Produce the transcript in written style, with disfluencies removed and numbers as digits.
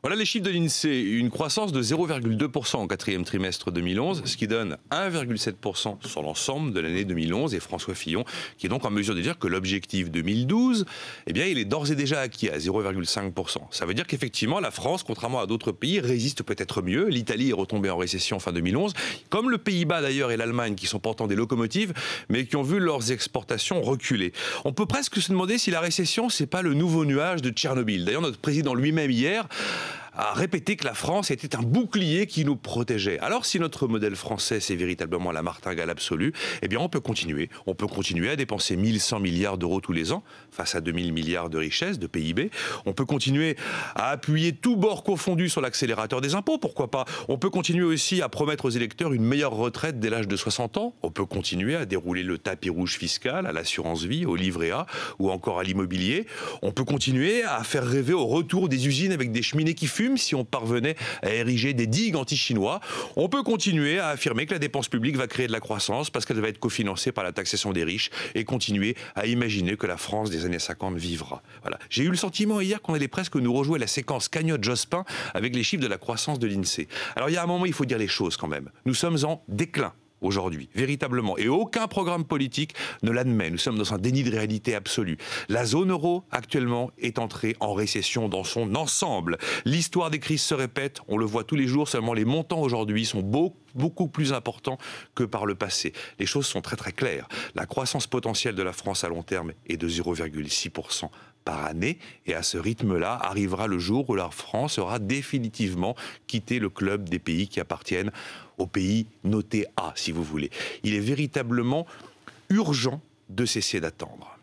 Voilà les chiffres de l'INSEE. Une croissance de 0,2% au quatrième trimestre 2011, ce qui donne 1,7% sur l'ensemble de l'année 2011. Et François Fillon qui est donc en mesure de dire que l'objectif 2012, eh bien, il est d'ores et déjà acquis à 0,5%. Ça veut dire qu'effectivement, la France, contrairement à d'autres pays, résiste peut-être mieux. L'Italie est retombée en récession fin 2011, comme le Pays-Bas d'ailleurs et l'Allemagne, qui sont pourtant des locomotives, mais qui ont vu leurs exportations reculer. On peut presque se demander si la récession, c'est pas le nouveau nuage de Tchernobyl. D'ailleurs, notre président lui-même hier a répété que la France était un bouclier qui nous protégeait. Alors si notre modèle français c'est véritablement la martingale absolue, eh bien on peut continuer. On peut continuer à dépenser 1100 milliards d'euros tous les ans face à 2000 milliards de richesse, de PIB. On peut continuer à appuyer tout bord confondu sur l'accélérateur des impôts, pourquoi pas. On peut continuer aussi à promettre aux électeurs une meilleure retraite dès l'âge de 60 ans. On peut continuer à dérouler le tapis rouge fiscal à l'assurance vie, au livret A ou encore à l'immobilier. On peut continuer à faire rêver au retour des usines avec des cheminées qui fument si on parvenait à ériger des digues anti-chinois. On peut continuer à affirmer que la dépense publique va créer de la croissance parce qu'elle va être cofinancée par la taxation des riches et continuer à imaginer que la France des années 50 vivra. Voilà. J'ai eu le sentiment hier qu'on allait presque nous rejouer la séquence Cagnotte-Jospin avec les chiffres de la croissance de l'INSEE. Alors il y a un moment, il faut dire les choses quand même. Nous sommes en déclin aujourd'hui, véritablement. Et aucun programme politique ne l'admet. Nous sommes dans un déni de réalité absolue. La zone euro, actuellement, est entrée en récession dans son ensemble. L'histoire des crises se répète, on le voit tous les jours, seulement les montants aujourd'hui sont beaucoup plus importants que par le passé. Les choses sont très très claires. La croissance potentielle de la France à long terme est de 0,6% par année, et à ce rythme-là arrivera le jour où la France aura définitivement quitté le club des pays qui appartiennent aux pays notés A, si vous voulez. Il est véritablement urgent de cesser d'attendre.